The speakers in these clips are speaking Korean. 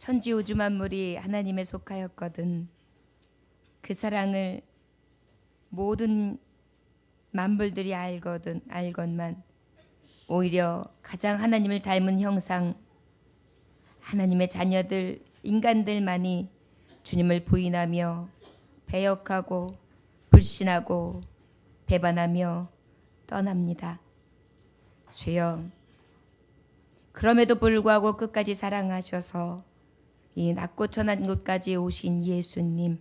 천지 우주 만물이 하나님에 속하였거든 그 사랑을 모든 만물들이 알건만 오히려 가장 하나님을 닮은 형상 하나님의 자녀들 인간들만이 주님을 부인하며 배역하고 불신하고 배반하며 떠납니다. 주여, 그럼에도 불구하고 끝까지 사랑하셔서 이 낮고 천한 곳까지 오신 예수님,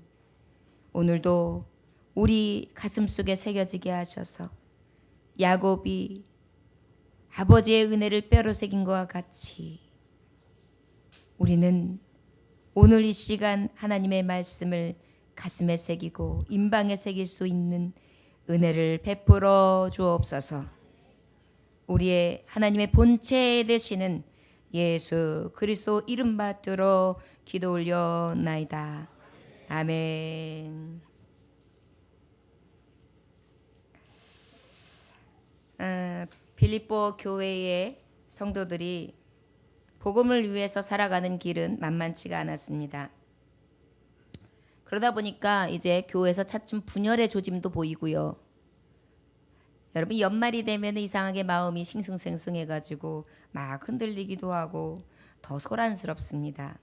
오늘도 우리 가슴 속에 새겨지게 하셔서 야곱이 아버지의 은혜를 뼈로 새긴 것과 같이 우리는 오늘 이 시간 하나님의 말씀을 가슴에 새기고 임방에 새길 수 있는 은혜를 베풀어 주옵소서. 우리의 하나님의 본체 되시는 예수 그리스도 이름 받들어 기도 올려나이다. 아멘. 빌립보 교회의 성도들이 복음을 위해서 살아가는 길은 만만치가 않았습니다. 그러다 보니까 이제 교회에서 차츰 분열의 조짐도 보이고요. 여러분 연말이 되면 이상하게 마음이 싱숭생숭해가지고 막 흔들리기도 하고 더 소란스럽습니다.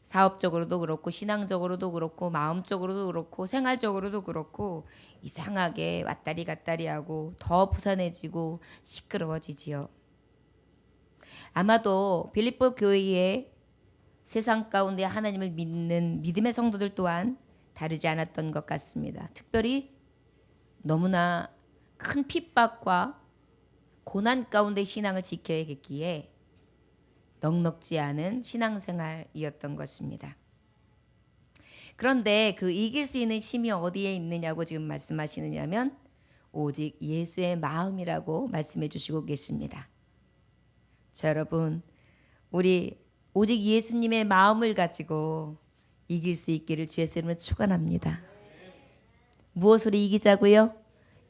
사업적으로도 그렇고 신앙적으로도 그렇고 마음적으로도 그렇고 생활적으로도 그렇고 이상하게 왔다리 갔다리 하고 더 부산해지고 시끄러워지지요. 아마도 빌립보 교회의 세상 가운데 하나님을 믿는 믿음의 성도들 또한 다르지 않았던 것 같습니다. 특별히 너무나 큰 핍박과 고난 가운데 신앙을 지켜야겠기에 넉넉지 않은 신앙생활이었던 것입니다. 그런데 그 이길 수 있는 힘이 어디에 있느냐고 지금 말씀하시느냐면 오직 예수의 마음이라고 말씀해 주시고 계십니다. 자, 여러분 우리 오직 예수님의 마음을 가지고 이길 수 있기를 주의 이름으로 축원합니다. 무엇으로 이기자고요?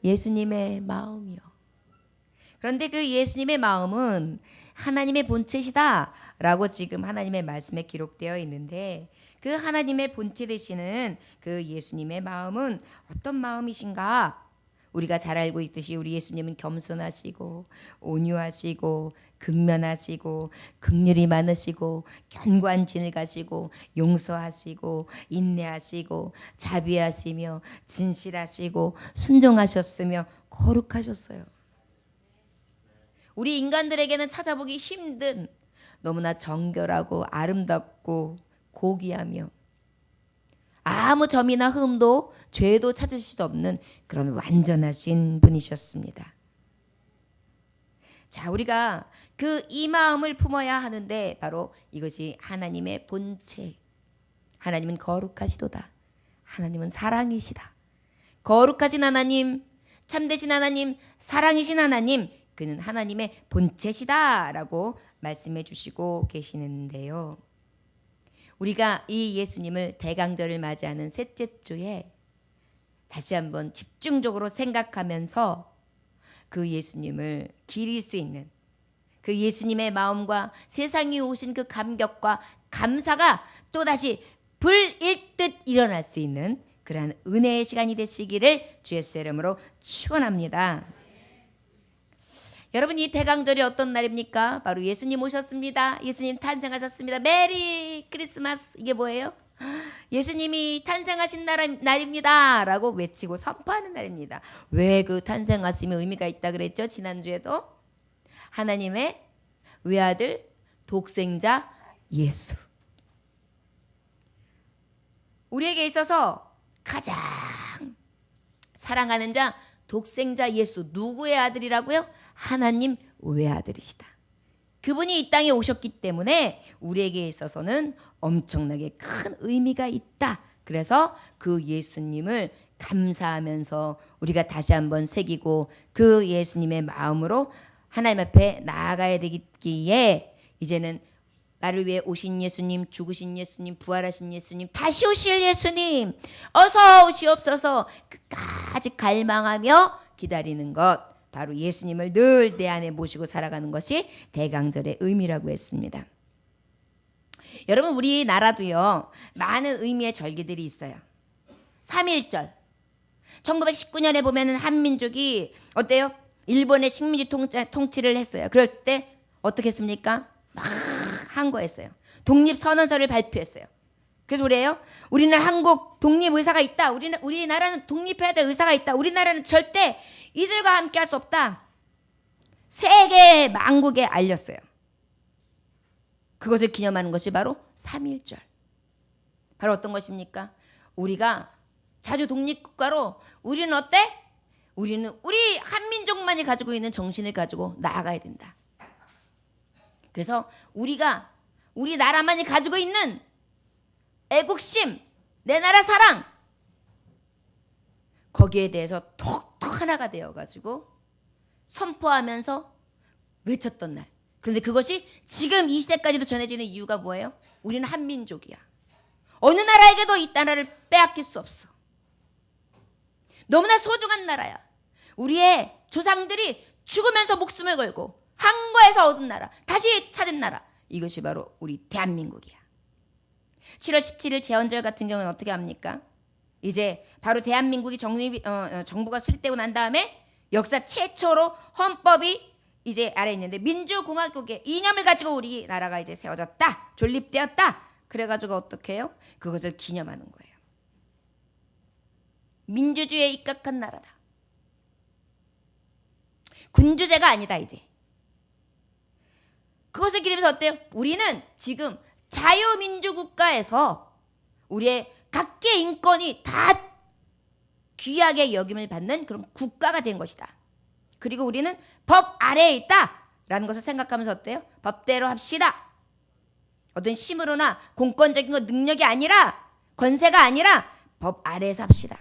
예수님의 마음이요. 그런데 그 예수님의 마음은 하나님의 본체시다라고 지금 하나님의 말씀에 기록되어 있는데 그 하나님의 본체 되시는 그 예수님의 마음은 어떤 마음이신가? 우리가 잘 알고 있듯이 우리 예수님은 겸손하시고 온유하시고 근면하시고 긍휼이 많으시고 견고한 진을 가시고 용서하시고 인내하시고 자비하시며 진실하시고 순종하셨으며 거룩하셨어요. 우리 인간들에게는 찾아보기 힘든 너무나 정결하고 아름답고 고귀하며 아무 점이나 흠도 죄도 찾으실 수 없는 그런 완전하신 분이셨습니다. 자, 우리가 그 이 마음을 품어야 하는데 바로 이것이 하나님의 본체. 하나님은 거룩하시도다. 하나님은 사랑이시다. 거룩하신 하나님, 참되신 하나님, 사랑이신 하나님, 그는 하나님의 본체시다라고 말씀해 주시고 계시는데요. 우리가 이 예수님을 대강절을 맞이하는 셋째 주에 다시 한번 집중적으로 생각하면서 그 예수님을 기릴 수 있는 그 예수님의 마음과 세상에 오신 그 감격과 감사가 또다시 불일듯 일어날 수 있는 그러한 은혜의 시간이 되시기를 주의 이름으로 축원합니다. 여러분 이 대강절이 어떤 날입니까? 바로 예수님 오셨습니다. 예수님 탄생하셨습니다. 메리 크리스마스. 이게 뭐예요? 예수님이 탄생하신 날입니다 라고 외치고 선포하는 날입니다. 왜 그 탄생하심에 의미가 있다 그랬죠? 지난주에도 하나님의 외아들 독생자 예수. 우리에게 있어서 가장 사랑하는 자 독생자 예수. 누구의 아들이라고요? 하나님 외아들이시다. 그분이 이 땅에 오셨기 때문에 우리에게 있어서는 엄청나게 큰 의미가 있다. 그래서 그 예수님을 감사하면서 우리가 다시 한번 새기고 그 예수님의 마음으로 하나님 앞에 나아가야 되기에 이제는 나를 위해 오신 예수님, 죽으신 예수님, 부활하신 예수님, 다시 오실 예수님 어서 오시옵소서 끝까지 갈망하며 기다리는 것, 바로 예수님을 늘 내 안에 모시고 살아가는 것이 대강절의 의미라고 했습니다. 여러분 우리나라도요 많은 의미의 절기들이 있어요. 3.1절 1919년에 보면은 한민족이 어때요? 일본의 식민지 통치를 했어요. 그럴 때 어떻게 했습니까? 막 항거했어요. 독립선언서를 발표했어요. 그래서 그래요. 우리는 한국 독립 의사가 있다. 우리나라는 독립해야 될 의사가 있다. 우리나라는 절대 이들과 함께 할 수 없다. 세계 만국에 알렸어요. 그것을 기념하는 것이 바로 3.1절. 바로 어떤 것입니까? 우리가 자주 독립국가로 우리는 어때? 우리는 우리 한민족만이 가지고 있는 정신을 가지고 나아가야 된다. 그래서 우리가 우리나라만이 가지고 있는 애국심, 내 나라 사랑 거기에 대해서 톡톡 하나가 되어가지고 선포하면서 외쳤던 날. 그런데 그것이 지금 이 시대까지도 전해지는 이유가 뭐예요? 우리는 한민족이야. 어느 나라에게도 이 나라를 빼앗길 수 없어. 너무나 소중한 나라야. 우리의 조상들이 죽으면서 목숨을 걸고 항거해서 얻은 나라, 다시 찾은 나라. 이것이 바로 우리 대한민국이야. 7월 17일 제헌절 같은 경우는 어떻게 합니까? 이제 바로 대한민국이 정부가 수립되고 난 다음에 역사 최초로 헌법이 이제 아래 있는데 민주공화국의 이념을 가지고 우리나라가 이제 세워졌다. 존립되었다. 그래가지고 어떻게 해요? 그것을 기념하는 거예요. 민주주의에 입각한 나라다. 군주제가 아니다 이제. 그것을 기리면서 어때요? 우리는 지금 자유민주국가에서 우리의 각계 인권이 다 귀하게 여김을 받는 그런 국가가 된 것이다. 그리고 우리는 법 아래에 있다라는 것을 생각하면서 어때요? 법대로 합시다. 어떤 힘으로나 공권적인 것 능력이 아니라 권세가 아니라 법 아래에서 합시다.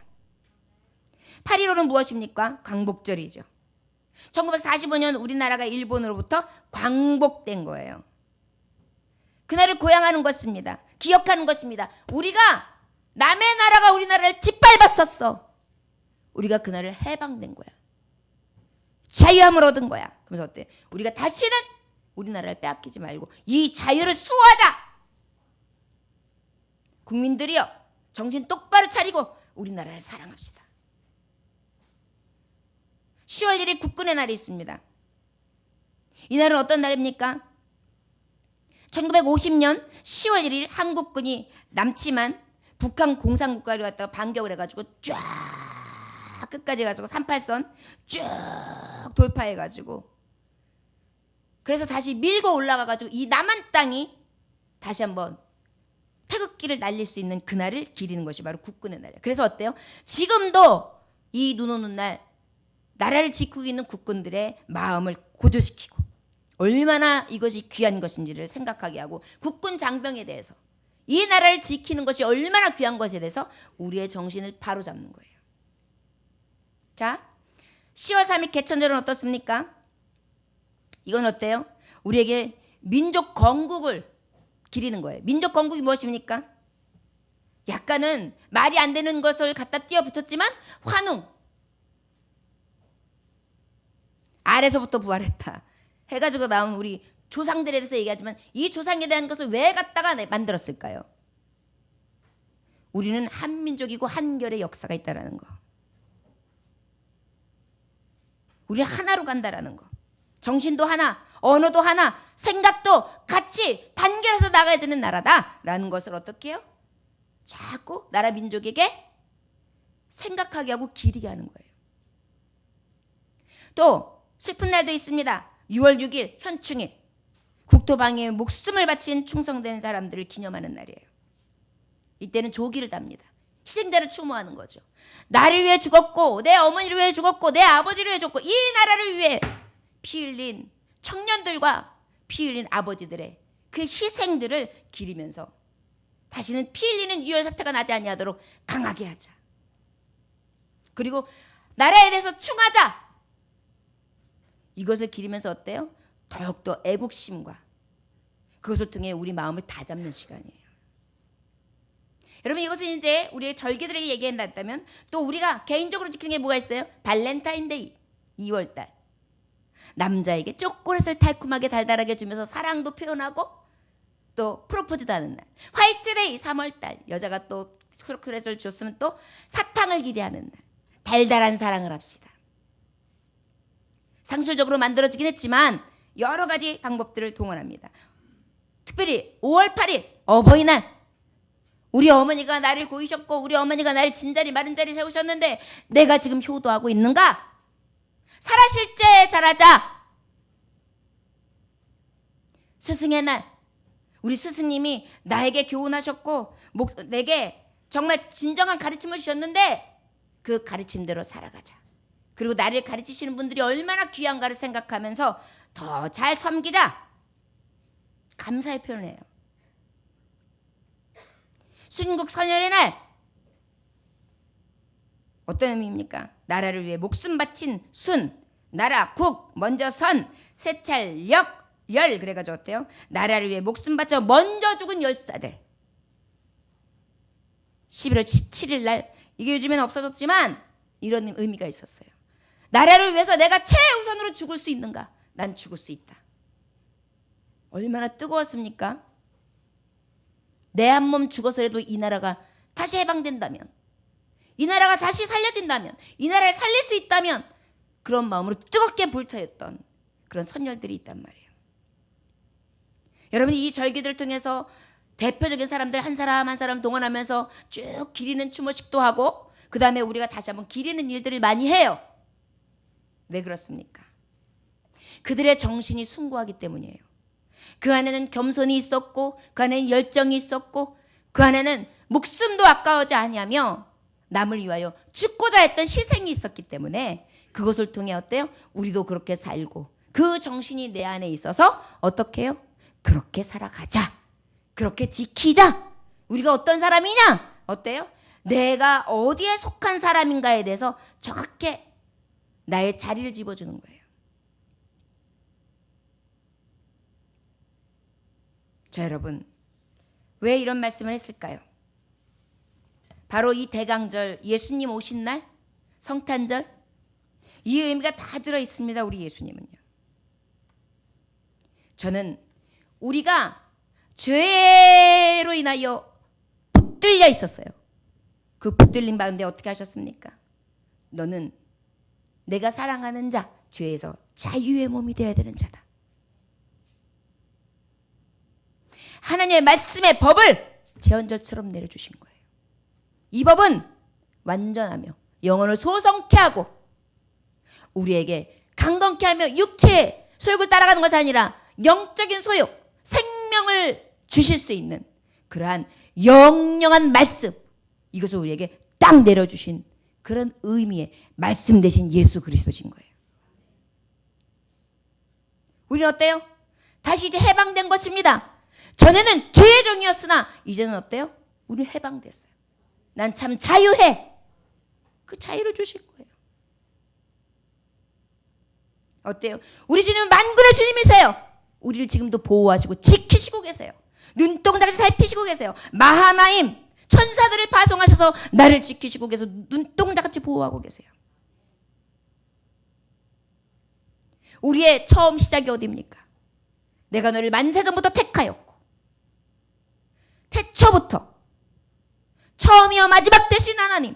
8.15는 무엇입니까? 광복절이죠. 1945년 우리나라가 일본으로부터 광복된 거예요. 그날을 고향하는 것입니다. 기억하는 것입니다. 우리가 남의 나라가 우리나라를 짓밟았었어. 우리가 그날을 해방된 거야. 자유함을 얻은 거야. 그러면서 어때? 우리가 다시는 우리나라를 빼앗기지 말고 이 자유를 수호하자. 국민들이여 정신 똑바로 차리고 우리나라를 사랑합시다. 10월 1일 국군의 날이 있습니다. 이 날은 어떤 날입니까? 1950년 10월 1일 한국군이 남침한 북한 공산국가를 갖다가 반격을 해가지고 쫙 끝까지 가지고 38선 쭉 돌파해가지고 그래서 다시 밀고 올라가가지고 이 남한 땅이 다시 한번 태극기를 날릴 수 있는 그날을 기리는 것이 바로 국군의 날이에요. 그래서 어때요? 지금도 이 눈 오는 날 나라를 지키고 있는 국군들의 마음을 고조시키고 얼마나 이것이 귀한 것인지를 생각하게 하고 국군 장병에 대해서 이 나라를 지키는 것이 얼마나 귀한 것에 대해서 우리의 정신을 바로잡는 거예요. 자, 10월 3일 개천절은 어떻습니까? 이건 어때요? 우리에게 민족 건국을 기리는 거예요. 민족 건국이 무엇입니까? 약간은 말이 안 되는 것을 갖다 띄워 붙였지만 환웅. 아래서부터 부활했다 해가지고 나온 우리 조상들에 대해서 얘기하지만 이 조상에 대한 것을 왜 갖다가 만들었을까요? 우리는 한민족이고 한결의 역사가 있다라는 거. 우리는 하나로 간다라는 거. 정신도 하나, 언어도 하나, 생각도 같이 단결해서 나가야 되는 나라다라는 것을 어떻게 해요? 자꾸 나라 민족에게 생각하게 하고 기리게 하는 거예요. 또 슬픈 날도 있습니다. 6월 6일 현충일. 국토방위에 목숨을 바친 충성된 사람들을 기념하는 날이에요. 이때는 조기를 답니다. 희생자를 추모하는 거죠. 나를 위해 죽었고 내 어머니를 위해 죽었고 내 아버지를 위해 죽었고 이 나라를 위해 피 흘린 청년들과 피 흘린 아버지들의 그 희생들을 기리면서 다시는 피 흘리는 유혈 사태가 나지 아니하도록 강하게 하자. 그리고 나라에 대해서 충하자. 이것을 기리면서 어때요? 더욱더 애국심과 그것을 통해 우리 마음을 다잡는 시간이에요. 여러분 이것은 이제 우리의 절기들에게 얘기한다면 또 우리가 개인적으로 지키는 게 뭐가 있어요? 발렌타인데이 2월달 남자에게 초콜릿을 달콤하게 달달하게 주면서 사랑도 표현하고 또 프로포즈도 하는 날, 화이트데이 3월달 여자가 또 초콜릿을 줬으면 또 사탕을 기대하는 날, 달달한 사랑을 합시다. 상술적으로 만들어지긴 했지만 여러 가지 방법들을 동원합니다. 특별히 5월 8일 어버이날, 우리 어머니가 나를 고이셨고 우리 어머니가 나를 진자리 마른자리 세우셨는데 내가 지금 효도하고 있는가? 살아 실제 잘하자. 스승의 날, 우리 스승님이 나에게 교훈하셨고 내게 정말 진정한 가르침을 주셨는데 그 가르침대로 살아가자. 그리고 나를 가르치시는 분들이 얼마나 귀한가를 생각하면서 더 잘 섬기자. 감사의 표현을 해요. 순국 선열의 날, 어떤 의미입니까? 나라를 위해 목숨 바친 순, 나라, 국, 먼저 선, 세찰, 역, 열. 그래가지고 어때요? 나라를 위해 목숨 바쳐 먼저 죽은 열사들. 11월 17일 날, 이게 요즘에는 없어졌지만 이런 의미가 있었어요. 나라를 위해서 내가 최우선으로 죽을 수 있는가? 난 죽을 수 있다. 얼마나 뜨거웠습니까? 내 한 몸 죽어서라도 이 나라가 다시 해방된다면, 이 나라가 다시 살려진다면, 이 나라를 살릴 수 있다면, 그런 마음으로 뜨겁게 불타였던 그런 선열들이 있단 말이에요. 여러분, 이 절기들을 통해서 대표적인 사람들 한 사람 한 사람 동원하면서 쭉 기리는 추모식도 하고, 그 다음에 우리가 다시 한번 기리는 일들을 많이 해요. 왜 그렇습니까? 그들의 정신이 숭고하기 때문이에요. 그 안에는 겸손이 있었고, 그 안에는 열정이 있었고, 그 안에는 목숨도 아까워하지 아니하며 남을 위하여 죽고자 했던 희생이 있었기 때문에 그것을 통해 어때요? 우리도 그렇게 살고, 그 정신이 내 안에 있어서 어떻게 해요? 그렇게 살아가자. 그렇게 지키자. 우리가 어떤 사람이냐? 어때요? 내가 어디에 속한 사람인가에 대해서 정확히 나의 자리를 집어주는 거예요. 자, 여러분, 왜 이런 말씀을 했을까요? 바로 이 대강절, 예수님 오신 날, 성탄절, 이 의미가 다 들어 있습니다. 우리 예수님은요. 저는 우리가 죄로 인하여 붙들려 있었어요. 그 붙들림 가운데 어떻게 하셨습니까? 너는 내가 사랑하는 자, 죄에서 자유의 몸이 되어야 되는 자다. 하나님의 말씀의 법을 제헌절처럼 내려주신 거예요. 이 법은 완전하며 영혼을 소성케 하고 우리에게 강건케 하며 육체의 소욕을 따라가는 것이 아니라 영적인 소욕, 생명을 주실 수 있는 그러한 영영한 말씀, 이것을 우리에게 딱 내려주신 그런 의미의 말씀 대신 예수 그리스도신 거예요. 우리는 어때요? 다시 이제 해방된 것입니다. 전에는 죄의 종이었으나 이제는 어때요? 우리는 해방됐어요. 난 참 자유해. 그 자유를 주실 거예요. 어때요? 우리 주님은 만군의 주님이세요. 우리를 지금도 보호하시고 지키시고 계세요. 눈동자같이 살피시고 계세요. 마하나임 천사들을 파송하셔서 나를 지키시고 계셔서 눈동자같이 보호하고 계세요. 우리의 처음 시작이 어디입니까? 내가 너를 만세전부터 택하였고 태초부터 처음이요 마지막 되신 하나님,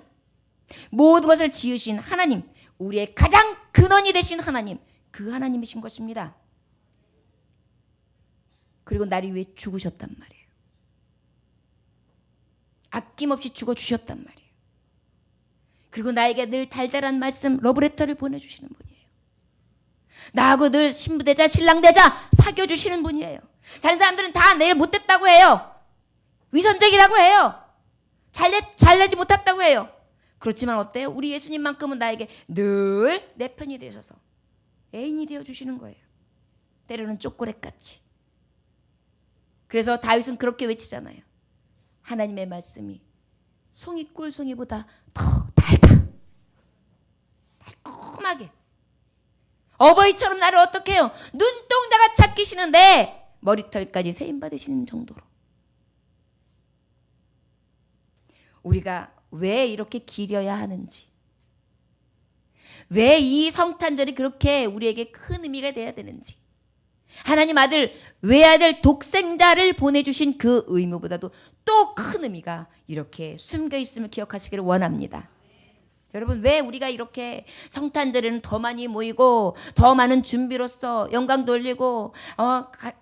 모든 것을 지으신 하나님, 우리의 가장 근원이 되신 하나님, 그 하나님이신 것입니다. 그리고 나를 위해 죽으셨단 말이에요. 아낌없이 죽어주셨단 말이에요. 그리고 나에게 늘 달달한 말씀, 러브레터를 보내주시는 분이에요. 나하고 늘 신부되자 신랑되자 사귀어주시는 분이에요. 다른 사람들은 다 내일 못됐다고 해요. 위선적이라고 해요. 잘내지 못했다고 해요. 그렇지만 어때요? 우리 예수님만큼은 나에게 늘 내 편이 되셔서 애인이 되어주시는 거예요. 때로는 초콜릿같이. 그래서 다윗은 그렇게 외치잖아요. 하나님의 말씀이 송이 꿀송이보다 더 달다. 달콤하게. 어버이처럼 나를 어떻게 해요? 눈동자가 찾기시는데 머리털까지 세임받으시는 정도로. 우리가 왜 이렇게 기려야 하는지, 왜 이 성탄절이 그렇게 우리에게 큰 의미가 돼야 되는지, 하나님 아들 외아들 독생자를 보내주신 그 의무보다도 또 큰 의미가 이렇게 숨겨 있음을 기억하시기를 원합니다. 여러분, 왜 우리가 이렇게 성탄절에는 더 많이 모이고 더 많은 준비로서 영광 돌리고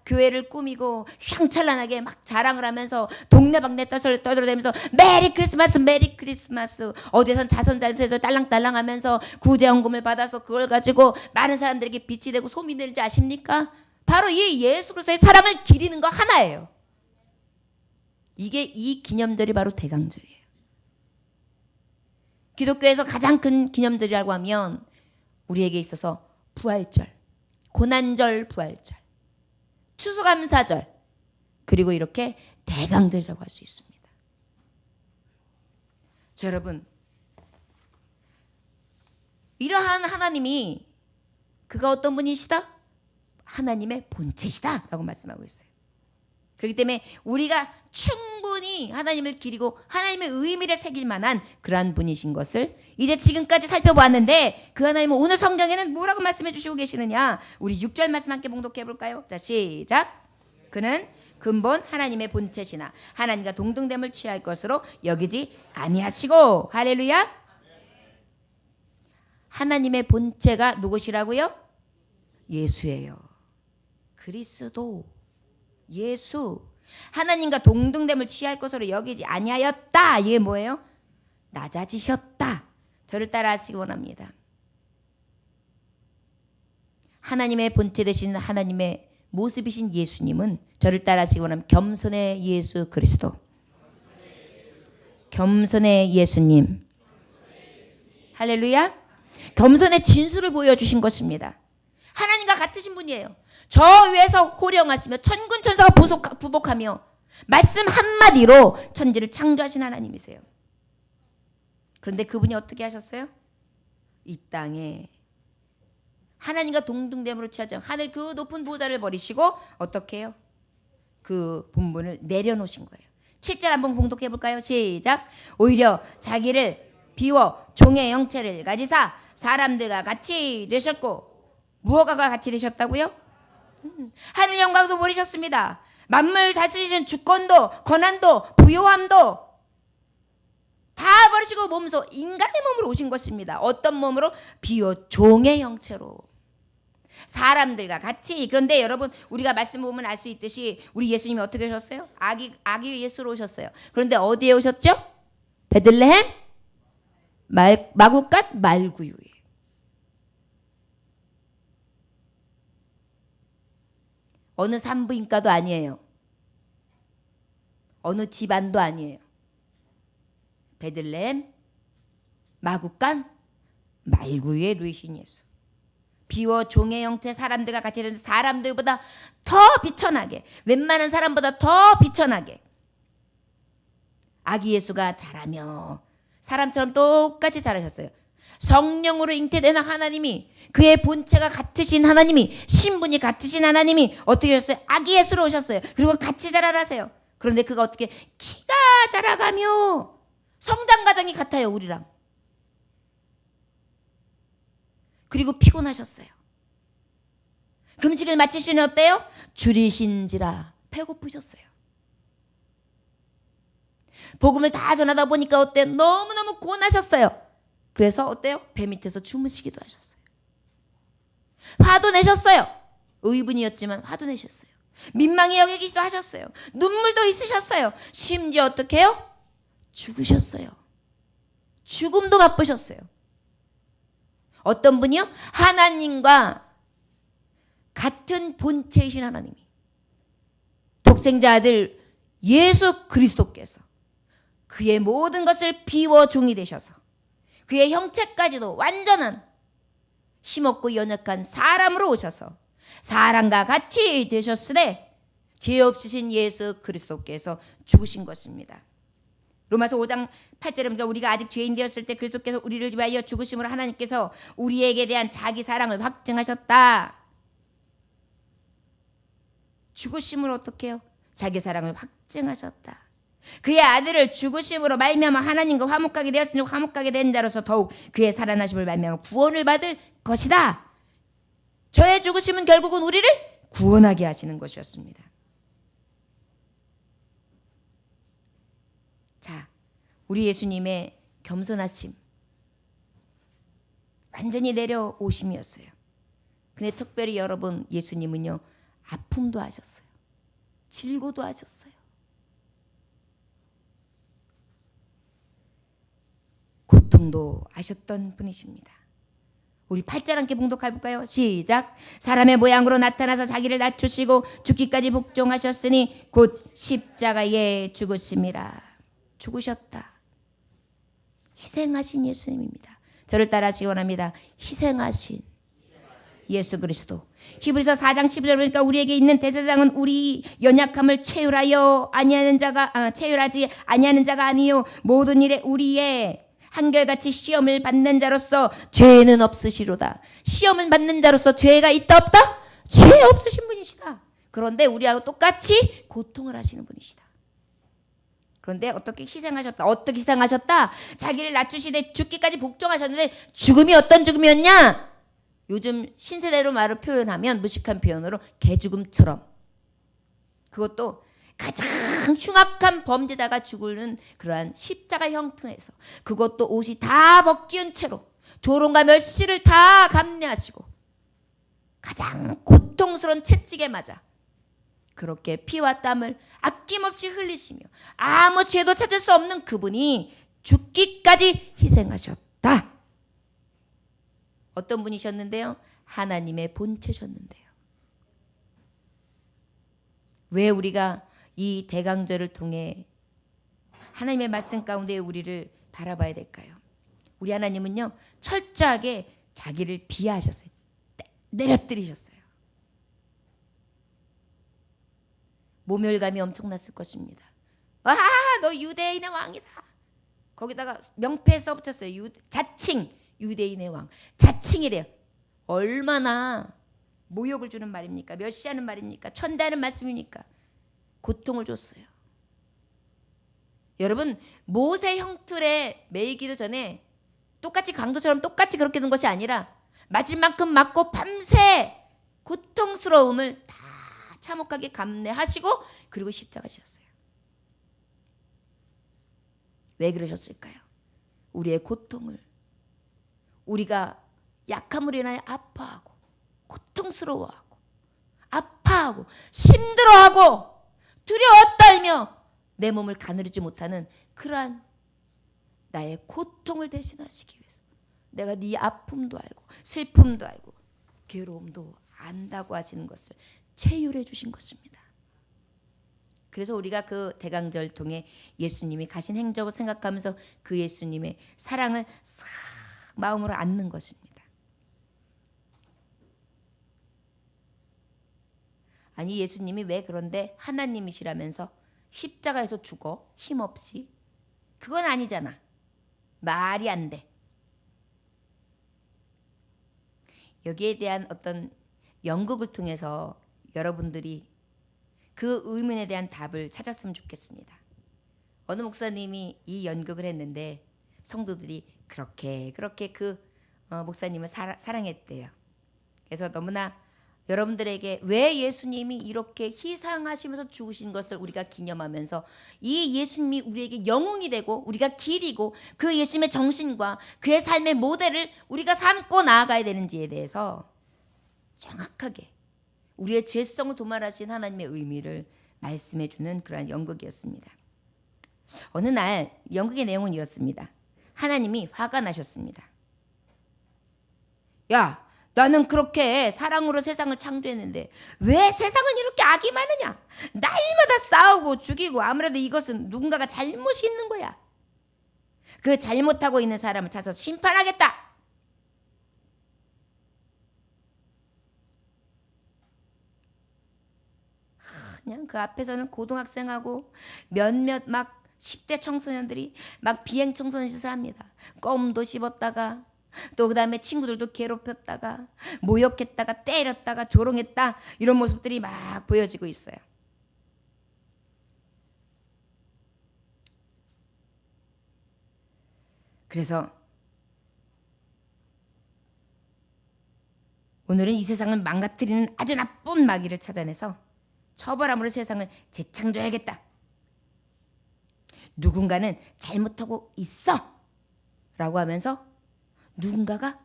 교회를 꾸미고 휘황찬란하게 막 자랑을 하면서 동네방네 떠들어대면서 메리 크리스마스 메리 크리스마스, 어디선 자선자에서 딸랑딸랑 하면서 구제헌금을 받아서 그걸 가지고 많은 사람들에게 빛이 되고 소문이 되는지 아십니까? 바로 이 예수 그리스도의 사랑을 기리는 거 하나예요. 이 기념절이 바로 대강절이에요. 기독교에서 가장 큰 기념절이라고 하면 우리에게 있어서 부활절, 고난절, 부활절, 추수감사절, 그리고 이렇게 대강절이라고 할 수 있습니다. 자, 여러분, 이러한 하나님이 그가 어떤 분이시다? 하나님의 본체시다 라고 말씀하고 있어요. 그렇기 때문에 우리가 충분히 하나님을 기리고 하나님의 의미를 새길 만한 그러한 분이신 것을 이제 지금까지 살펴보았는데, 그 하나님은 오늘 성경에는 뭐라고 말씀해 주시고 계시느냐? 우리 6절 말씀 함께 봉독해 볼까요? 자, 시작. 그는 근본 하나님의 본체시나 하나님과 동등됨을 취할 것으로 여기지 아니하시고. 할렐루야. 하나님의 본체가 누구시라고요? 예수예요. 그리스도, 예수. 하나님과 동등됨을 취할 것으로 여기지 아니하였다. 이게 뭐예요? 낮아지셨다. 저를 따라 하시기 원합니다. 하나님의 본체 되신 하나님의 모습이신 예수님은 저를 따라 하시기 원하면 겸손의 예수 그리스도, 겸손의 예수님. 할렐루야. 겸손의 진수를 보여주신 것입니다. 하나님과 같으신 분이에요. 저 위에서 호령하시며 천군 천사가 부복하며 말씀 한마디로 천지를 창조하신 하나님이세요. 그런데 그분이 어떻게 하셨어요? 이 땅에 하나님과 동등됨으로 취하지 않은 하늘 그 높은 보좌를 버리시고 어떻게 해요? 그 본분을 내려놓으신 거예요. 7절 한번 봉독해 볼까요? 시작. 오히려 자기를 비워 종의 형체를 가지사 사람들과 같이 되셨고. 무엇과 같이 되셨다고요? 하늘 영광도 버리셨습니다. 만물 다스리시는 주권도 권한도 부요함도 다 버리시고 몸소 인간의 몸으로 오신 것입니다. 어떤 몸으로? 비워 종의 형체로 사람들과 같이. 그런데 여러분, 우리가 말씀 보면 알 수 있듯이 우리 예수님이 어떻게 오셨어요? 아기 예수로 오셨어요. 그런데 어디에 오셨죠? 베들레헴 마구갓 말구유에. 어느 산부인과도 아니에요. 어느 집안도 아니에요. 베들레헴 마구간 말구유에 누이신 예수. 비워 종의 형체 사람들과 같이 된 사람들보다 더 비천하게, 웬만한 사람보다 더 비천하게 아기 예수가 자라며 사람처럼 똑같이 자라셨어요. 성령으로 잉태되는 하나님이, 그의 본체가 같으신 하나님이, 신분이 같으신 하나님이 어떻게 하셨어요? 아기 예수로 오셨어요. 그리고 같이 자라라세요. 그런데 그가 어떻게 키가 자라가며 성장 과정이 같아요, 우리랑. 그리고 피곤하셨어요. 금식을 마치시니 어때요? 줄이신지라 배고프셨어요. 복음을 다 전하다 보니까 어때요? 너무너무 고나셨어요. 그래서 어때요? 배 밑에서 주무시기도 하셨어요. 화도 내셨어요. 의분이었지만 화도 내셨어요. 민망히 여기기도 하셨어요. 눈물도 있으셨어요. 심지어 어떻게 해요? 죽으셨어요. 죽음도 맛보셨어요. 어떤 분이요? 하나님과 같은 본체이신 하나님이, 독생자 아들 예수 그리스도께서 그의 모든 것을 비워 종이 되셔서 그의 형체까지도 완전한 힘없고 연약한 사람으로 오셔서 사람과 같이 되셨으되 죄 없으신 예수 그리스도께서 죽으신 것입니다. 로마서 5장 8절에 보니까 우리가 아직 죄인 되었을 때 그리스도께서 우리를 위하여 죽으심으로 하나님께서 우리에게 대한 자기 사랑을 확증하셨다. 죽으심으로 어떻게 해요? 자기 사랑을 확증하셨다. 그의 아들을 죽으심으로 말미암아 하나님과 화목하게 되었으니 화목하게 된 자로서 더욱 그의 살아나심을 말미암아 구원을 받을 것이다. 저의 죽으심은 결국은 우리를 구원하게 하시는 것이었습니다. 자, 우리 예수님의 겸손하심, 완전히 내려오심이었어요. 근데 특별히 여러분, 예수님은요, 아픔도 하셨어요. 질고도 하셨어요. 고통도 하셨던 분이십니다. 우리 8절 함께 봉독해 볼까요? 시작. 사람의 모양으로 나타나서 자기를 낮추시고 죽기까지 복종하셨으니 곧 십자가에 죽으심이라. 죽으셨다. 희생하신 예수님입니다. 저를 따라하시기 원합니다. 희생하신 예수 그리스도. 히브리서 4장 15절 보니까 우리에게 있는 대제사장은 우리 연약함을 체휼하지 아니하는 자가 아니요 모든 일에 우리의 한결같이 시험을 받는 자로서 죄는 없으시로다. 시험을 받는 자로서 죄가 있다 없다? 죄 없으신 분이시다. 그런데 우리하고 똑같이 고통을 하시는 분이시다. 그런데 어떻게 희생하셨다? 어떻게 희생하셨다? 자기를 낮추시되 죽기까지 복종하셨는데 죽음이 어떤 죽음이었냐? 요즘 신세대로 말을 표현하면 무식한 표현으로 개죽음처럼, 그것도 가장 흉악한 범죄자가 죽는 그러한 십자가 형태에서, 그것도 옷이 다 벗기운 채로 조롱과 멸시를 다 감내하시고 가장 고통스러운 채찍에 맞아 그렇게 피와 땀을 아낌없이 흘리시며 아무 죄도 찾을 수 없는 그분이 죽기까지 희생하셨다. 어떤 분이셨는데요? 하나님의 본체셨는데요. 왜 우리가 이 대강절을 통해 하나님의 말씀 가운데 우리를 바라봐야 될까요? 우리 하나님은요, 철저하게 자기를 비하하셨어요. 내려뜨리셨어요. 모멸감이 엄청났을 것입니다. 아, 너 유대인의 왕이다. 거기다가 명패 써붙였어요. 자칭 유대인의 왕. 자칭이래요. 얼마나 모욕을 주는 말입니까? 멸시하는 말입니까? 천대하는 말씀입니까? 고통을 줬어요. 여러분, 모세 형틀에 매이기도 전에 똑같이 강도처럼 똑같이 그렇게 된 것이 아니라 맞을 만큼 맞고 밤새 고통스러움을 다 참혹하게 감내하시고 그리고 십자가셨어요. 왜 그러셨을까요? 우리의 고통을, 우리가 약함으로 인하여 아파하고 고통스러워하고 아파하고 힘들어하고 두려워 떨며 내 몸을 가누리지 못하는 그러한 나의 고통을 대신하시기 위해서 내가 네 아픔도 알고 슬픔도 알고 괴로움도 안다고 하시는 것을 체휼해 주신 것입니다. 그래서 우리가 그 대강절 통해 예수님이 가신 행적을 생각하면서 그 예수님의 사랑을 싹 마음으로 안는 것입니다. 아니, 예수님이 왜 그런데 하나님이시라면서 십자가에서 죽어? 힘없이? 그건 아니잖아. 말이 안 돼. 여기에 대한 어떤 연극을 통해서 여러분들이 그 의문에 대한 답을 찾았으면 좋겠습니다. 어느 목사님이 이 연극을 했는데 성도들이 그렇게 그 목사님을 사랑했대요. 그래서 너무나 여러분들에게 왜 예수님이 이렇게 희생하시면서 죽으신 것을 우리가 기념하면서 이 예수님이 우리에게 영웅이 되고 우리가 길이고 그 예수님의 정신과 그의 삶의 모델을 우리가 삼고 나아가야 되는지에 대해서 정확하게 우리의 죄성을 도말하신 하나님의 의미를 말씀해 주는 그러한 연극이었습니다. 어느 날 연극의 내용은 이렇습니다. 하나님이 화가 나셨습니다. 야, 나는 그렇게 사랑으로 세상을 창조했는데 왜 세상은 이렇게 악이 많으냐? 날마다 싸우고 죽이고 아무래도 이것은 누군가가 잘못이 있는 거야. 그 잘못하고 있는 사람을 찾아서 심판하겠다. 그냥 그 앞에서는 고등학생하고 몇몇 막 10대 청소년들이 막 비행 청소년 짓을 합니다. 껌도 씹었다가 또 그다음에 친구들도 괴롭혔다가 모욕했다가 때렸다가 조롱했다, 이런 모습들이 막 보여지고 있어요. 그래서 오늘은 이 세상을 망가뜨리는 아주 나쁜 마귀를 찾아내서 처벌함으로 세상을 재창조해야겠다. 누군가는 잘못하고 있어 라고 하면서 누군가가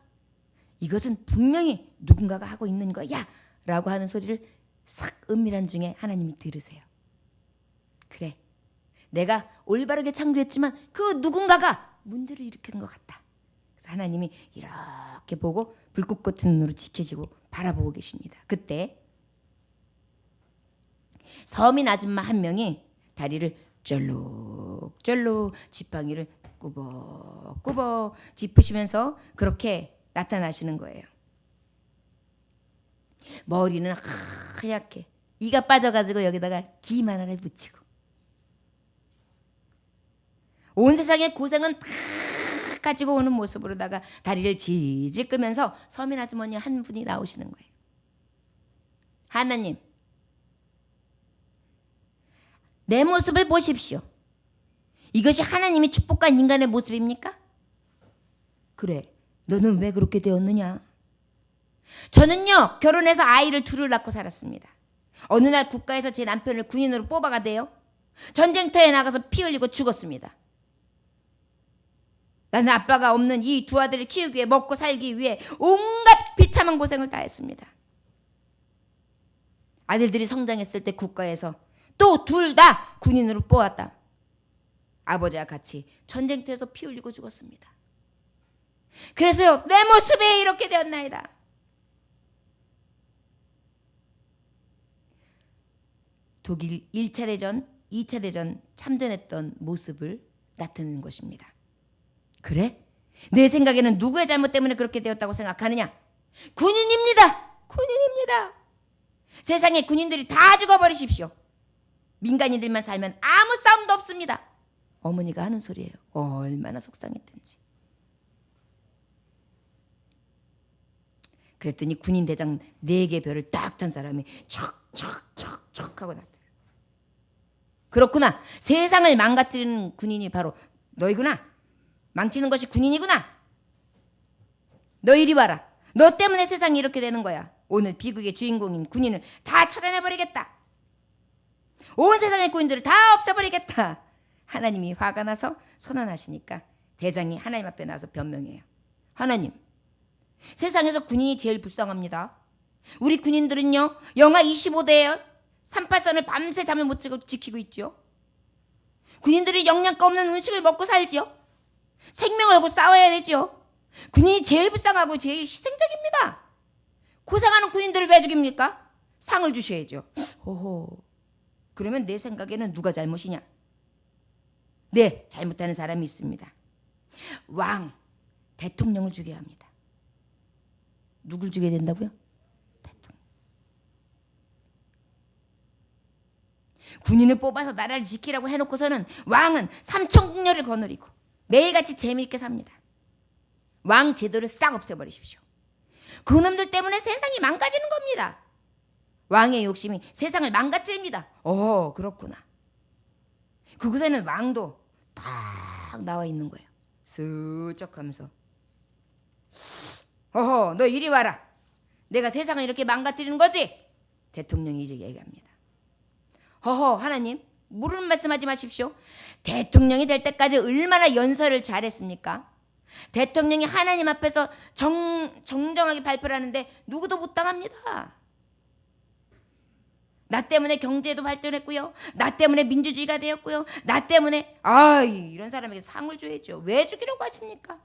이것은 분명히 누군가가 하고 있는 거야 라고 하는 소리를 싹 은밀한 중에 하나님이 들으세요. 그래, 내가 올바르게 창조했지만 그 누군가가 문제를 일으키는 것 같다. 그래서 하나님이 이렇게 보고 불꽃 같은 눈으로 지켜지고 바라보고 계십니다. 그때 서민 아줌마 한 명이 다리를 쩔룩쩔룩 지팡이를 꾸벅꾸벅 짚으시면서 그렇게 나타나시는 거예요. 머리는 하얗게 이가 빠져가지고 여기다가 기만 하나 붙이고 온 세상의 고생은 다 가지고 오는 모습으로다가 다리를 질질 끄면서 서민 아주머니 한 분이 나오시는 거예요. 하나님, 내 모습을 보십시오. 이것이 하나님이 축복한 인간의 모습입니까? 그래, 너는 왜 그렇게 되었느냐? 저는요, 결혼해서 아이를 둘을 낳고 살았습니다. 어느 날 국가에서 제 남편을 군인으로 뽑아가대요. 전쟁터에 나가서 피 흘리고 죽었습니다. 나는 아빠가 없는 이 두 아들을 키우기 위해 먹고 살기 위해 온갖 비참한 고생을 다 했습니다. 아들들이 성장했을 때 국가에서 또 둘 다 군인으로 뽑았다. 아버지와 같이 전쟁터에서 피 흘리고 죽었습니다. 그래서요, 내 모습이 이렇게 되었나이다. 독일 1차 대전, 2차 대전 참전했던 모습을 나타내는 것입니다. 그래? 내 생각에는 누구의 잘못 때문에 그렇게 되었다고 생각하느냐? 군인입니다. 군인입니다. 세상에 군인들이 다 죽어버리십시오. 민간인들만 살면 아무 싸움도 없습니다. 어머니가 하는 소리예요. 얼마나 속상했든지. 그랬더니 군인 대장 4개 별을 딱 탄 사람이 척척척척 하고 나타나요. 그렇구나. 세상을 망가뜨리는 군인이 바로 너희구나. 망치는 것이 군인이구나. 너 이리 와라. 너 때문에 세상이 이렇게 되는 거야. 오늘 비극의 주인공인 군인을 다 처단해버리겠다. 온 세상의 군인들을 다 없애버리겠다. 하나님이 화가 나서 선언하시니까 대장이 하나님 앞에 나와서 변명해요. 하나님, 세상에서 군인이 제일 불쌍합니다. 우리 군인들은요, 영하 25도에요. 38선을 밤새 잠을 못 지키고 있죠. 군인들이 영양가 없는 음식을 먹고 살지요. 생명을 걸고 싸워야 되죠. 군인이 제일 불쌍하고 제일 희생적입니다. 고생하는 군인들을 왜 죽입니까? 상을 주셔야죠. 오호. 그러면 내 생각에는 누가 잘못이냐? 네, 잘못하는 사람이 있습니다. 왕, 대통령을 죽여야 합니다. 누굴 죽여야 된다고요? 대통령. 군인을 뽑아서 나라를 지키라고 해놓고서는 왕은 삼천국녀를 거느리고 매일같이 재미있게 삽니다. 왕 제도를 싹 없애버리십시오. 그놈들 때문에 세상이 망가지는 겁니다. 왕의 욕심이 세상을 망가뜨립니다. 그렇구나. 그곳에는 왕도 딱 나와 있는 거예요. 슬쩍 하면서 너 이리 와라. 내가 세상을 이렇게 망가뜨리는 거지? 대통령이 이제 얘기합니다. 하나님, 모르는 말씀하지 마십시오. 대통령이 될 때까지 얼마나 연설을 잘했습니까? 대통령이 하나님 앞에서 정정하게 발표를 하는데 누구도 못 당합니다. 나 때문에 경제도 발전했고요. 나 때문에 민주주의가 되었고요. 나 때문에 이런 사람에게 상을 줘야죠. 왜 죽이려고 하십니까?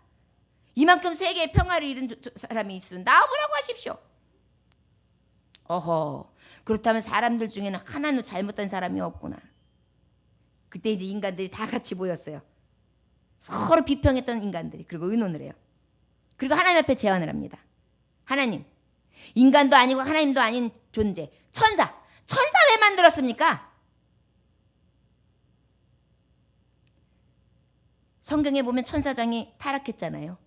이만큼 세계의 평화를 잃은 사람이 있으면 나오라고 하십시오. 그렇다면 사람들 중에는 하나도 잘못한 사람이 없구나. 그때 이제 인간들이 다 같이 모였어요. 서로 비평했던 인간들이. 그리고 의논을 해요. 그리고 하나님 앞에 제안을 합니다. 하나님, 인간도 아니고 하나님도 아닌 존재, 천사 왜 만들었습니까? 성경에 보면 천사장이 타락했잖아요.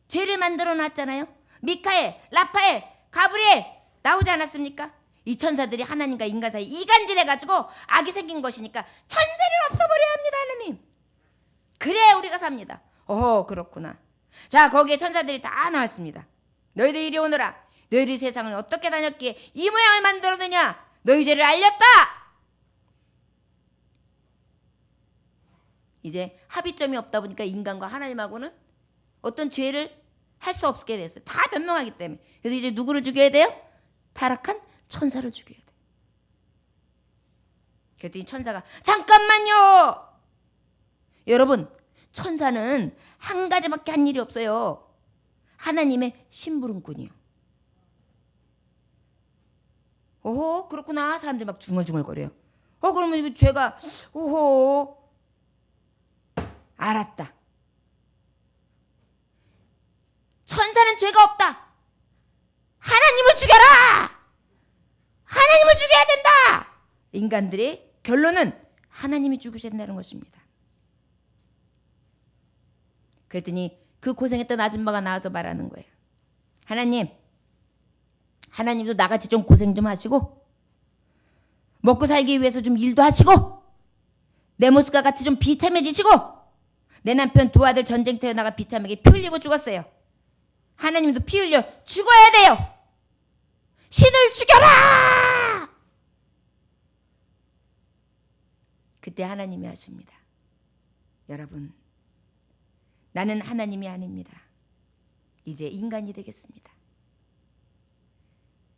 죄를 만들어 놨잖아요. 미카엘, 라파엘, 가브리엘 나오지 않았습니까? 이 천사들이 하나님과 인간 사이 이간질해가지고 악이 생긴 것이니까 천사를 없애버려야 합니다. 하나님. 그래야 우리가 삽니다. 그렇구나. 자, 거기에 천사들이 다 나왔습니다. 너희들 이리 오너라. 너희들이 세상을 어떻게 다녔기에 이 모양을 만들었느냐? 너희 죄를 알렸다. 이제 합의점이 없다 보니까 인간과 하나님하고는 어떤 죄를 할 수 없게 됐어요. 다 변명하기 때문에. 그래서 이제 누구를 죽여야 돼요? 타락한 천사를 죽여야 돼요. 그랬더니 천사가 잠깐만요. 여러분, 천사는 한 가지밖에 한 일이 없어요. 하나님의 심부름꾼이요. 오호, 그렇구나. 사람들이 막 중얼중얼거려요. 그러면 이거 죄가, 오호, 알았다. 천사는 죄가 없다. 하나님을 죽여라. 하나님을 죽여야 된다. 인간들의 결론은 하나님이 죽으셔야 된다는 것입니다. 그랬더니 그 고생했던 아줌마가 나와서 말하는 거예요. 하나님도 나같이 좀 고생 좀 하시고 먹고 살기 위해서 좀 일도 하시고 내 모습과 같이 좀 비참해지시고 내 남편 두 아들 전쟁터에 나가 비참하게 피 흘리고 죽었어요. 하나님도 피 흘려 죽어야 돼요. 신을 죽여라. 그때 하나님이 하십니다. 여러분, 나는 하나님이 아닙니다. 이제 인간이 되겠습니다.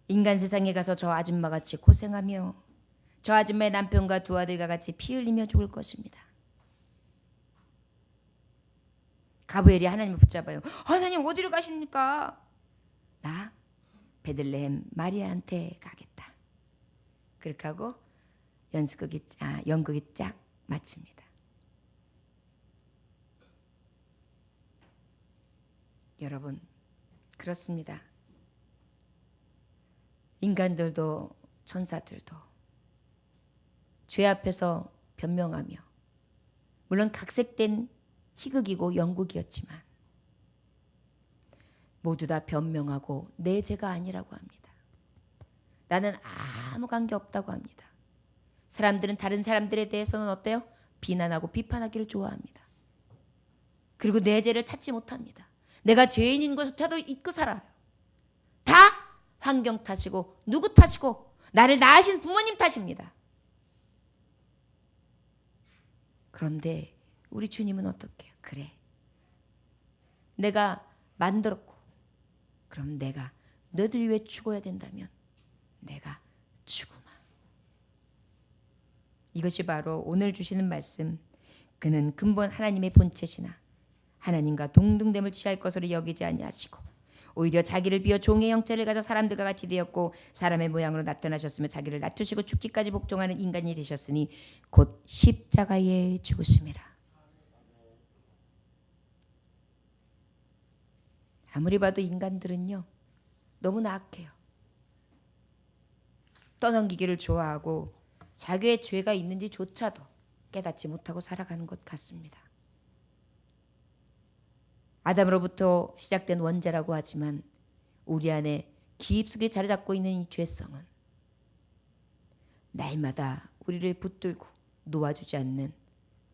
인간 세상에 가서 저 아줌마같이 고생하며 저 아줌마의 남편과 두 아들과 같이 피 흘리며 죽을 것입니다. 가브리엘이 하나님을 붙잡아요. 하나님 어디로 가십니까? 나 베들레헴 마리아한테 가겠다. 그렇게 하고 연극이 쫙 마칩니다. 여러분, 그렇습니다. 인간들도 천사들도 죄 앞에서 변명하며 물론 각색된 희극이고 연극이었지만 모두 다 변명하고 내 죄가 아니라고 합니다. 나는 아무 관계 없다고 합니다. 사람들은 다른 사람들에 대해서는 어때요? 비난하고 비판하기를 좋아합니다. 그리고 내 죄를 찾지 못합니다. 내가 죄인인 것조차도 잊고 살아요. 다 환경 탓이고 누구 탓이고 나를 낳으신 부모님 탓입니다. 그런데 우리 주님은 어떻게 해요? 그래, 내가 만들었고 그럼 내가 너들 위해 죽어야 된다면 내가 죽으마. 이것이 바로 오늘 주시는 말씀, 그는 근본 하나님의 본체시나 하나님과 동등됨을 취할 것으로 여기지 아니하시고 오히려 자기를 비워 종의 형체를 가져 사람들과 같이 되었고 사람의 모양으로 나타나셨으며 자기를 낮추시고 죽기까지 복종하는 인간이 되셨으니 곧 십자가에 죽으심이라. 아무리 봐도 인간들은요 너무나 악해요. 떠넘기기를 좋아하고 자기의 죄가 있는지조차도 깨닫지 못하고 살아가는 것 같습니다. 아담으로부터 시작된 원죄라고 하지만 우리 안에 깊숙이 자리 잡고 있는 이 죄성은 날마다 우리를 붙들고 놓아주지 않는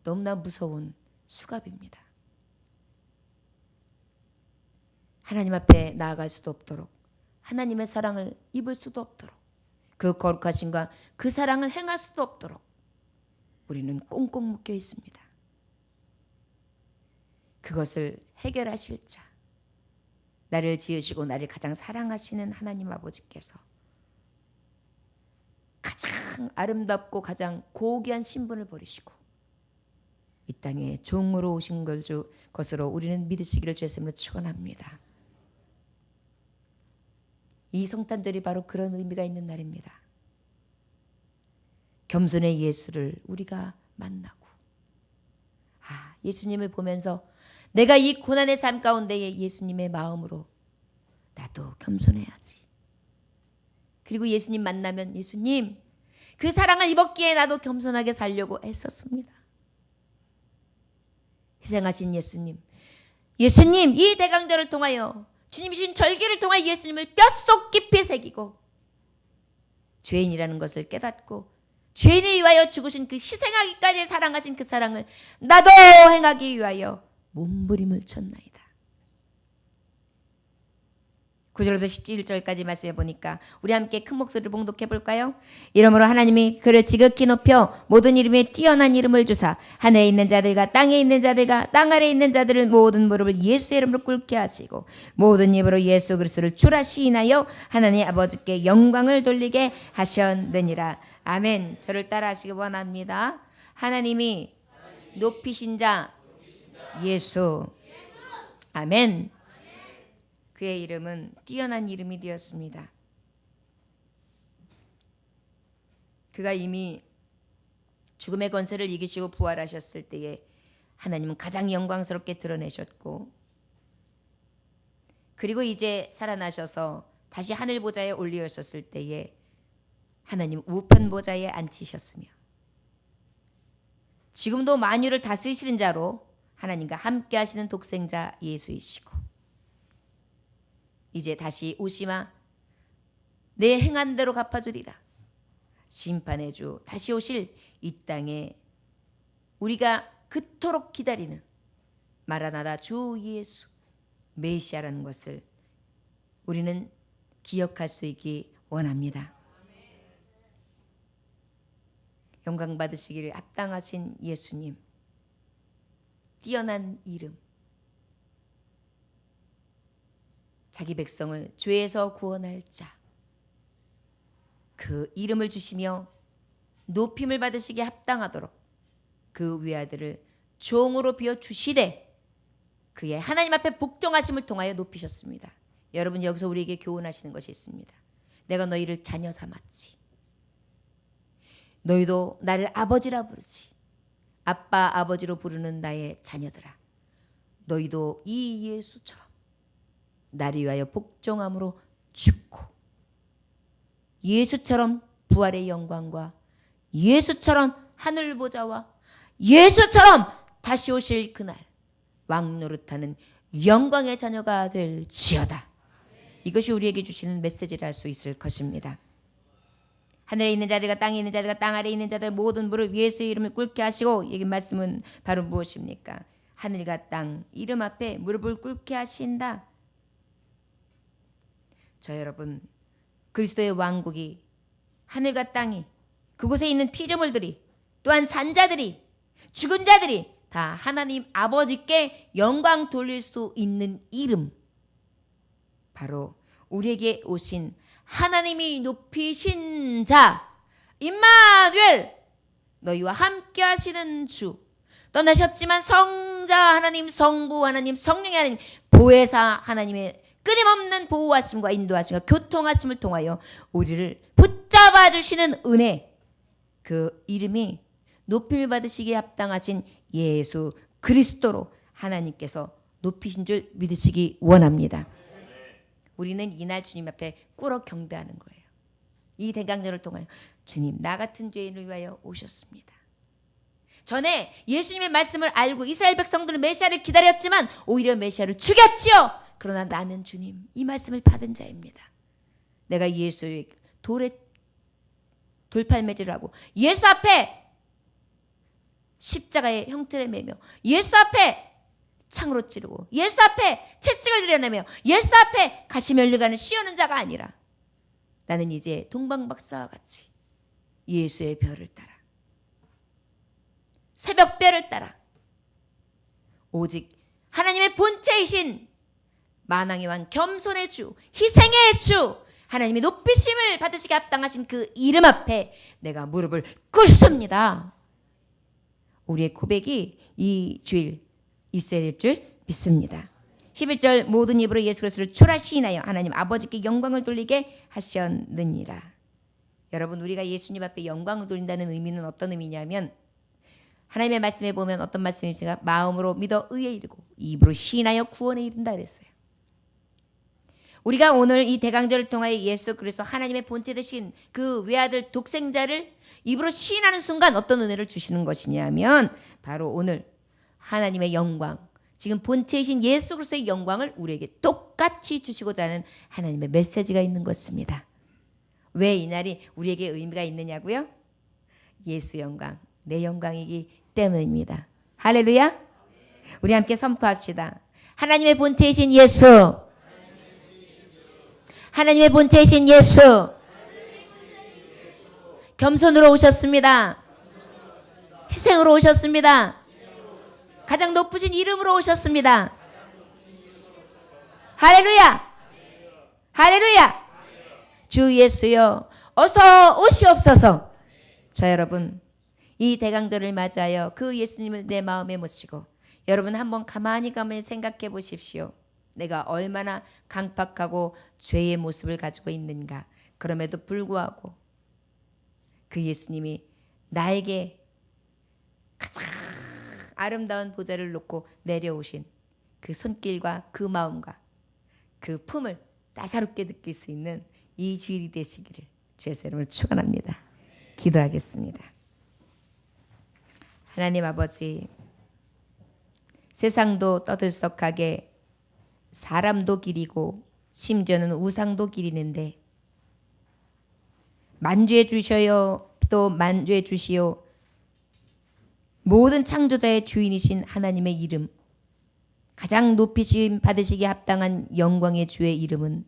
너무나 무서운 수갑입니다. 하나님 앞에 나아갈 수도 없도록 하나님의 사랑을 입을 수도 없도록 그 거룩하심과 그 사랑을 행할 수도 없도록 우리는 꽁꽁 묶여 있습니다. 그것을 해결하실 자, 나를 지으시고 나를 가장 사랑하시는 하나님 아버지께서 가장 아름답고 가장 고귀한 신분을 버리시고 이 땅에 종으로 오신 것으로 우리는 믿으시기를 주님으로 축원합니다. 이 성탄절이 바로 그런 의미가 있는 날입니다. 겸손의 예수를 우리가 만나고 예수님을 보면서 내가 이 고난의 삶 가운데에 예수님의 마음으로 나도 겸손해야지. 그리고 예수님 만나면 예수님 그 사랑을 입었기에 나도 겸손하게 살려고 애썼습니다. 희생하신 예수님 이 대강절을 통하여 주님 주신 절기를 통하여 예수님을 뼛속 깊이 새기고 죄인이라는 것을 깨닫고 죄인을 위하여 죽으신 그 희생하기까지 사랑하신 그 사랑을 나도 행하기 위하여 몸부림을 쳤나이다. 9절부터 11절까지 말씀해 보니까 우리 함께 큰 목소리를 봉독해 볼까요? 이러므로 하나님이 그를 지극히 높여 모든 이름에 뛰어난 이름을 주사 하늘에 있는 자들과 땅에 있는 자들과 땅 아래에 있는 자들을 모든 무릎을 예수의 이름으로 꿇게 하시고 모든 입으로 예수 그리스도를 주라 시인하여 하나님 아버지께 영광을 돌리게 하셨느니라. 아멘. 저를 따라 하시기 원합니다. 하나님이 높이신 자 예수. 아멘. 그의 이름은 뛰어난 이름이 되었습니다. 그가 이미 죽음의 권세를 이기시고 부활하셨을 때에 하나님은 가장 영광스럽게 드러내셨고, 그리고 이제 살아나셔서 다시 하늘 보좌에 올리셨을 때에 하나님 우편 보좌에 앉히셨으며, 지금도 만유를 다스리시는 자로 하나님과 함께 하시는 독생자 예수이시고, 이제 다시 오시마 내 행한 대로 갚아주리라. 심판의 주 다시 오실 이 땅에 우리가 그토록 기다리는 마라나다 주 예수 메시아라는 것을 우리는 기억할 수 있기 원합니다. 영광 받으시기를 합당하신 예수님, 뛰어난 이름, 자기 백성을 죄에서 구원할 자, 그 이름을 주시며 높임을 받으시기에 합당하도록 그 외아들을 종으로 비워주시되 그의 하나님 앞에 복종하심을 통하여 높이셨습니다. 여러분, 여기서 우리에게 교훈하시는 것이 있습니다. 내가 너희를 자녀 삼았지. 너희도 나를 아버지라 부르지. 아빠 아버지로 부르는 나의 자녀들아, 너희도 이 예수처럼 나를 위하여 복종함으로 죽고 예수처럼 부활의 영광과 예수처럼 하늘 보좌와 예수처럼 다시 오실 그날 왕노릇하는 영광의 자녀가 될지어다. 이것이 우리에게 주시는 메시지를 할 수 있을 것입니다. 하늘에 있는 자들과 땅에 있는 자들과 땅 아래에 있는 자들 모든 무릎 예수의 이름을 꿇게 하시고, 이 말씀은 바로 무엇입니까? 하늘과 땅 이름 앞에 무릎을 꿇게 하신다. 저 여러분, 그리스도의 왕국이 하늘과 땅이 그곳에 있는 피조물들이 또한 산자들이 죽은 자들이 다 하나님 아버지께 영광 돌릴 수 있는 이름, 바로 우리에게 오신 하나님이 높이신 자 임마누엘, 너희와 함께 하시는 주, 떠나셨지만 성자 하나님, 성부 하나님, 성령의 하나님, 보혜사 하나님의 끊임없는 보호하심과 인도하심과 교통하심을 통하여 우리를 붙잡아 주시는 은혜, 그 이름이 높임을 받으시기에 합당하신 예수 그리스도로 하나님께서 높이신 줄 믿으시기 원합니다. 우리는 이날 주님 앞에 꿇어 경배하는 거예요. 이 대강절을 통하여 주님, 나 같은 죄인을 위하여 오셨습니다. 전에 예수님의 말씀을 알고 이스라엘 백성들은 메시아를 기다렸지만 오히려 메시아를 죽였지요. 그러나 나는 주님 이 말씀을 받은 자입니다. 내가 예수의 돌팔매질을 하고 예수 앞에 십자가의 형틀을 매며 예수 앞에 창으로 찌르고 예수 앞에 채찍을 들여내며 예수 앞에 가시면류관을 씌우는 자가 아니라, 나는 이제 동방박사와 같이 예수의 별을 따라, 새벽별을 따라 오직 하나님의 본체이신 만왕의 왕, 겸손의 주, 희생의 주, 하나님의 높이심을 받으시게 합당하신 그 이름 앞에 내가 무릎을 꿇습니다. 우리의 고백이 이 주일 있어야 될 줄 믿습니다. 11절 모든 입으로 예수 그리스도를 주라 시인하여 하나님 아버지께 영광을 돌리게 하셨느니라. 여러분, 우리가 예수님 앞에 영광을 돌린다는 의미는 어떤 의미냐면, 하나님의 말씀에 보면 어떤 말씀입니까? 마음으로 믿어 의에 이르고 입으로 시인하여 구원에 이른다 그랬어요. 우리가 오늘 이 대강절을 통하여 예수 그리스도 하나님의 본체 되신 그 외아들 독생자를 입으로 시인하는 순간 어떤 은혜를 주시는 것이냐면, 바로 오늘 하나님의 영광, 지금 본체이신 예수 그리스도의 영광을 우리에게 똑같이 주시고자 하는 하나님의 메시지가 있는 것입니다. 왜 이 날이 우리에게 의미가 있느냐고요? 예수 영광, 내 영광이기 때문입니다. 할렐루야. 우리 함께 선포합시다. 하나님의 본체이신 예수, 하나님의 본체이신 예수 겸손으로 오셨습니다. 희생으로 오셨습니다. 가장 높으신 이름으로 오셨습니다. 할렐루야! 할렐루야! 주 예수여 어서 오시옵소서. 저 여러분 이 대강절을 맞이하여 그 예수님을 내 마음에 모시고 여러분 한번 가만히 생각해 보십시오. 내가 얼마나 강팍하고 죄의 모습을 가지고 있는가. 그럼에도 불구하고 그 예수님이 나에게 가장 아름다운 보좌를 놓고 내려오신 그 손길과 그 마음과 그 품을 따사롭게 느낄 수 있는 이 주일이 되시기를 주의 이름으로 축원합니다. 기도하겠습니다. 하나님 아버지, 세상도 떠들썩하게 사람도 기리고 심지어는 우상도 기리는데 만주해 주셔요. 또 만주해 주시오. 모든 창조자의 주인이신 하나님의 이름, 가장 높이심 받으시기에 합당한 영광의 주의 이름은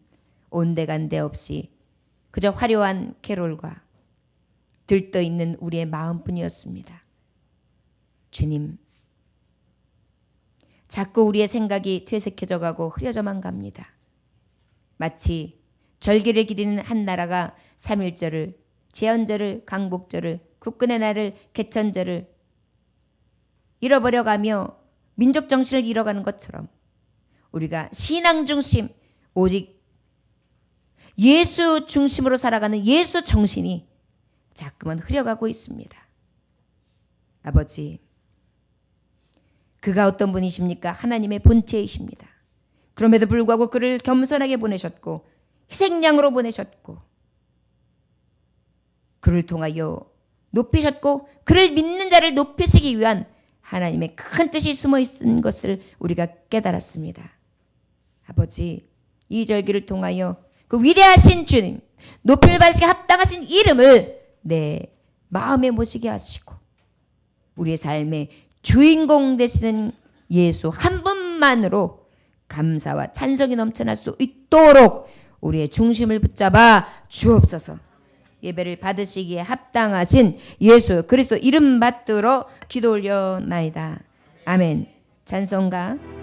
온데간데 없이 그저 화려한 캐롤과 들떠있는 우리의 마음뿐이었습니다. 주님, 자꾸 우리의 생각이 퇴색해져 가고 흐려져만 갑니다. 마치 절기를 기리는 한 나라가 3.1절을, 제헌절을, 강복절을, 국군의 날을, 개천절을 잃어버려가며 민족 정신을 잃어가는 것처럼 우리가 신앙 중심, 오직 예수 중심으로 살아가는 예수 정신이 자꾸만 흐려가고 있습니다. 아버지, 그가 어떤 분이십니까? 하나님의 본체이십니다. 그럼에도 불구하고 그를 겸손하게 보내셨고 희생양으로 보내셨고 그를 통하여 높이셨고 그를 믿는 자를 높이시기 위한 하나님의 큰 뜻이 숨어 있는 것을 우리가 깨달았습니다. 아버지, 이 절기를 통하여 그 위대하신 주님, 높임을 받으시기 합당하신 이름을 내 마음에 모시게 하시고 우리의 삶의 주인공 되시는 예수 한 분만으로 감사와 찬송이 넘쳐날 수 있도록 우리의 중심을 붙잡아 주옵소서. 예배를 받으시기에 합당하신 예수 그리스도 이름 받들어 기도 올려나이다. 아멘. 찬송가